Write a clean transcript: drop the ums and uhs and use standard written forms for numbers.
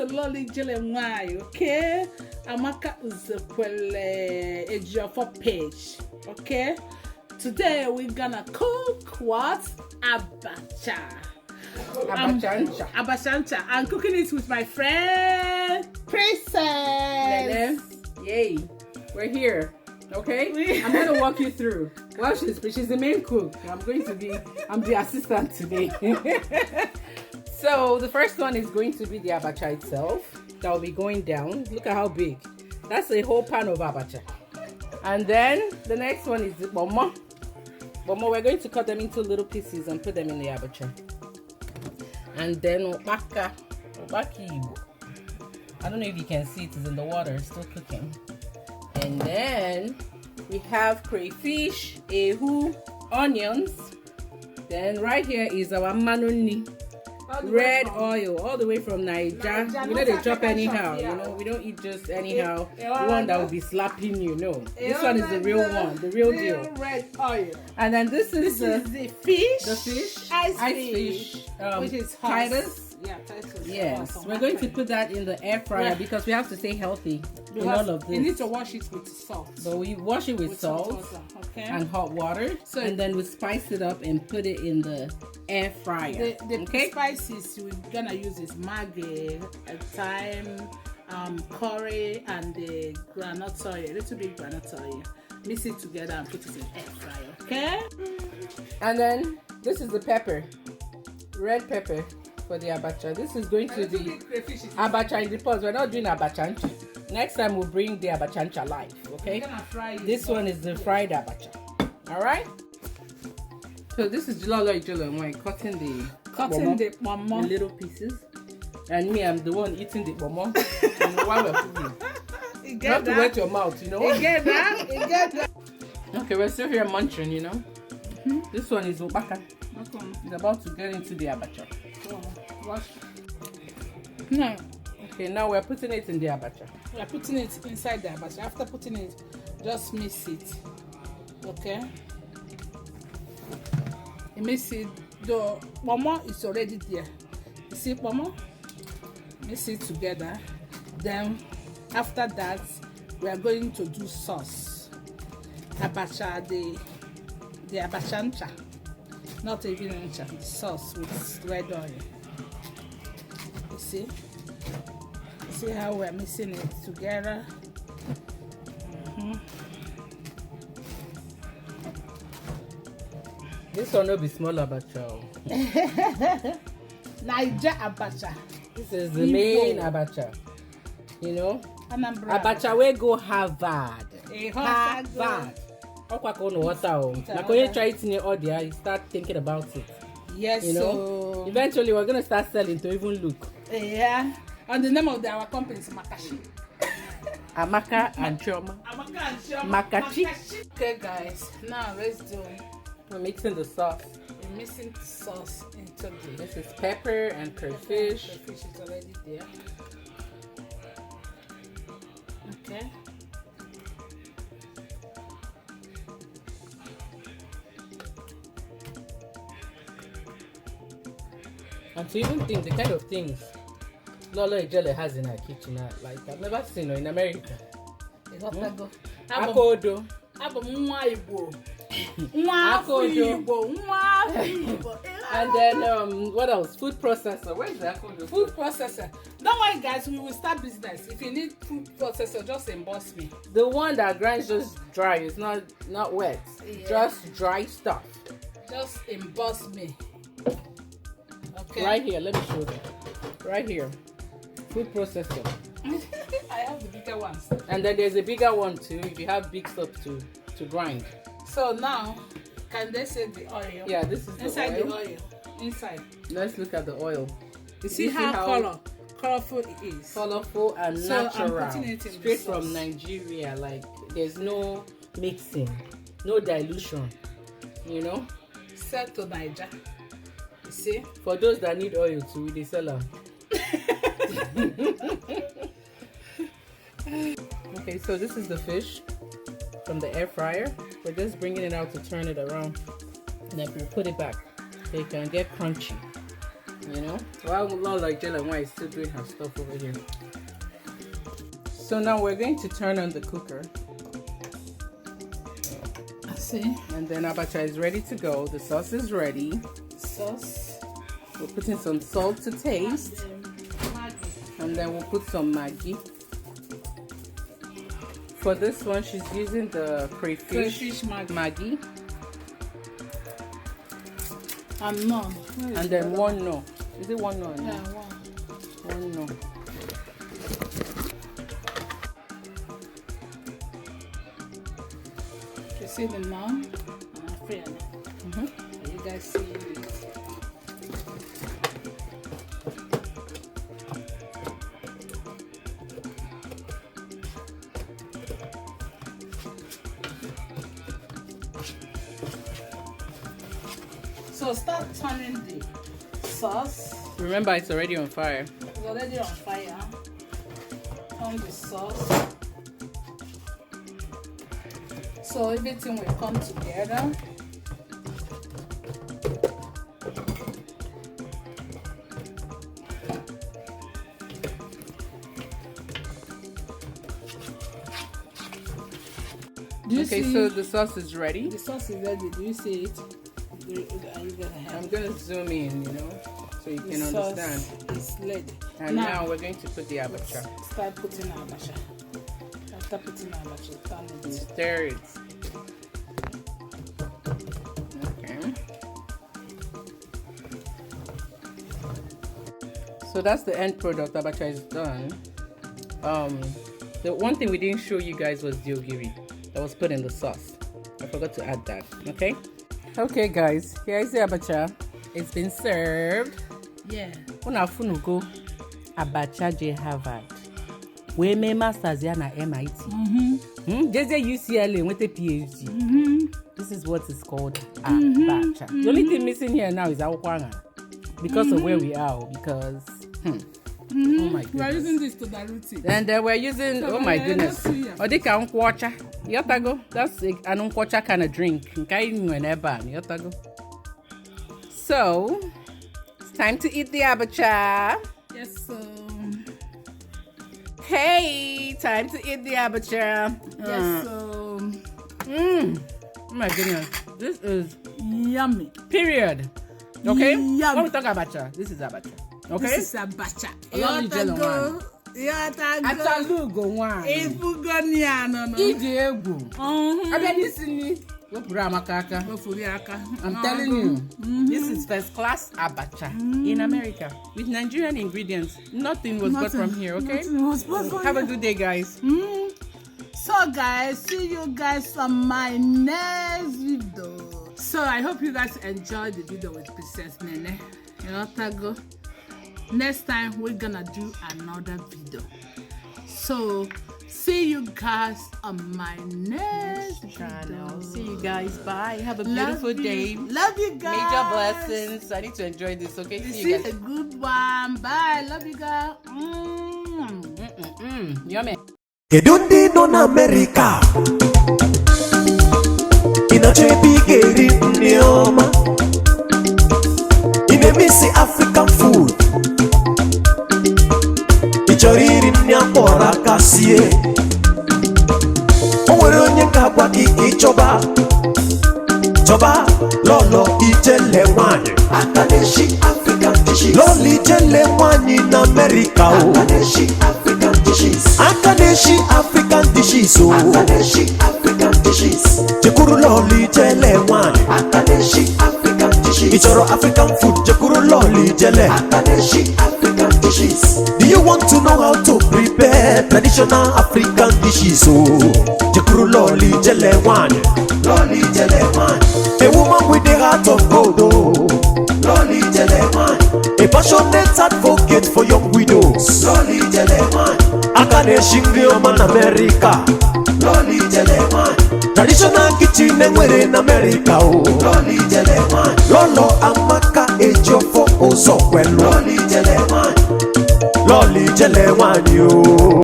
to Lolly Jilemwai, okay? Amaka Uzekwele Ejiofor page, okay? Today we're gonna cook what? Abacha. Abachancha. I'm cooking it with my friend Princess. Yay, we're here. Okay, I'm gonna walk you through. Well, she's the main cook. I'm the assistant today. So the first one is going to be the abacha itself. That will be going down. Look at how big. That's a whole pan of abacha. And then the next one is the pomo. Pomo, we're going to cut them into little pieces and put them in the abacha. And then ukpaka. Ogiri Igbo. I don't know if you can see it is in the water, it's still cooking. And then we have crayfish, ehu, onions. Then right here is our manuni, red oil, all the way from Nigeria. We know they chop anyhow, you know, we don't eat just anyhow. The one that will be slapping you, no. This one is the real one, the real deal. Red oil. And then this is the fish. The fish, ice fish, which is Titus. Yeah, Titus. Yes, we're going to put that in the air fryer because we have to stay healthy in all of this. You need to wash it with salt. But we wash it with salt and hot water, and then we spice it up and put it in the air fryer. The spices we're gonna use is maggi, thyme, curry, and the granite oil, a little bit granite oil. Mix it together and put it in air fryer. Okay. And then this is the pepper, red pepper. For the abacha, this is going to be abacha in the pot. We're not doing abachancha. Next time we'll bring the abachancha live. Okay. This one is the fried abacha. All right. So this is cutting the pomo in little pieces, and me, I'm the one eating the pomo. While we're cooking, you have to wet your mouth, you know. You get that? Okay, we're still here munching, you know. This one is ukpaka. It's about to get into the abacha. No. Okay, now we're putting it in the abacha. We're putting it inside the abacha. After putting it, just mix it. Okay? You mix it. The pomo is already there. You see pomo? Mix it together. Then, after that, we are going to do sauce. Abacha, the abachancha. Not even ancha, the sauce with red oil. You see? See how we're mixing it together? This one will be small abacha. Nigeria Abacha. This is the main abacha. You know? Abacha we go Harvard. Harvard. You try it in your audio, you start thinking about it. Yes, you know. So eventually we're gonna start selling to even look. Yeah. And the name of our company is Makashi. Amaka and Choma. Amaka and Choma. Makachi. Okay, guys. Now let's do. We're mixing the sauce. We're mixing the sauce into this is pepper and crayfish. Crayfish is already there. Okay. And to even think the kind of things Lolo Ijele has in her kitchen, like I've never seen her in America. Akodo. And then what else? Food processor. Where is the akodo? Food processor. Don't worry, guys. We will start business. If you need food processor, just emboss me. The one that grinds just dry. It's not wet. Yeah. Just dry stuff. Just emboss me. Okay. Right here, let me show you. Right here, food processor. I have the bigger ones. And then there's a bigger one too if you have big stuff to grind. So now, can they say the oil? Yeah, this is inside the oil. Inside. Let's look at the oil. You see how colorful it is. Colorful and natural. I'm putting it in straight from Nigeria. Like there's no mixing, no dilution. You know. Sell to Niger. You see? For those that need oil too, they sell them. Okay, so this is the fish from the air fryer. We're just bringing it out to turn it around, and then we'll put it back so it can get crunchy. You know, while Lola Jelly is still doing her stuff over here. So now we're going to turn on the cooker. See? And then abacha is ready to go. The sauce is ready. Sauce. We're putting some salt to taste. And then we'll put some maggi. For this one, she's using the crayfish maggi. And none. And then one no. Is it one no? Yeah, one no. You see the naan? I'm afraid. You guys see it. So start turning the sauce. Remember, it's already on fire. It's already on fire. Turn the sauce. So everything will come together. Do you see? So the sauce is ready. The sauce is ready. Do you see it? Are you gonna have? I'm gonna zoom in, so you can understand. It's ready. And now we're going to put the abacha. Start putting abacha. After putting abacha, turn it. Stir it. Okay. So that's the end product. Abacha is done. The one thing we didn't show you guys was the ogiri that was put in the sauce. I forgot to add that. Okay guys, here is the abacha. It's been served. Yeah. Una funugo abacha J Harvard. We may masters here na MIT. Jeze UCLA with a PhD. This is what is called abacha. The only thing missing here now is akwanga because of where we are. Because oh my goodness. We're using this to dilute it. And we're using, oh my goodness. Odika unkwacha. Yotago. That's an unkwacha kind of drink. Yotago. So, it's time to eat the abacha. Yes, so. Hey, time to eat the abacha. Yes, so. Oh my goodness. This is yummy. Period. Okay? Yummy. When we talk abacha, this is abacha. Okay? This is abacha. Yotago. Atalugo one. Iji egwu. Abia disini. I'm telling you, this is first class abacha in America with Nigerian ingredients. Nothing was bought from here, okay? Have a good day, guys. So guys, see you guys on my next video. So I hope you guys enjoyed the video with Princess Nene. Yotago. Next time we're gonna do another video. So see you guys on my next channel. See you guys. Bye. Have a beautiful day. Love you guys. Major blessings. I need to enjoy this. Okay. See you guys. A good one. Bye. Love you guys. Yummy. Kedundi non America. Inachepigeri nioma. Inemisi African food. Ichoriri nyambora kasie. Onwere onye ngagwa gị choba lolo ijele nwanyị Akaneshi African dishes. Lolo ijele nwanyị na America o. Akaneshi African dishes. Akaneshi African dishes o. Akaneshi African dishes. Jekuru lolo ijele nwanyị Akaneshi African dishes. Ichoro African food jekuru lolo ijele Akaneshi African dishes. Do you want to know how to prepare traditional African dishes o? Jekuru lolo ijele nwanyị. Lolo ijele nwanyị. A woman with the heart of gold, oh. Loli Jeleman. A passionate advocate for young widows. Loli Jeleman. Akane Shingri Oman America. Loli Jeleman. Traditional kitchen in America, oh. Loli Jeleman. Lolo Amaka Ejofo Ozokwe. Loli Jeleman. Loli Jeleman, yo.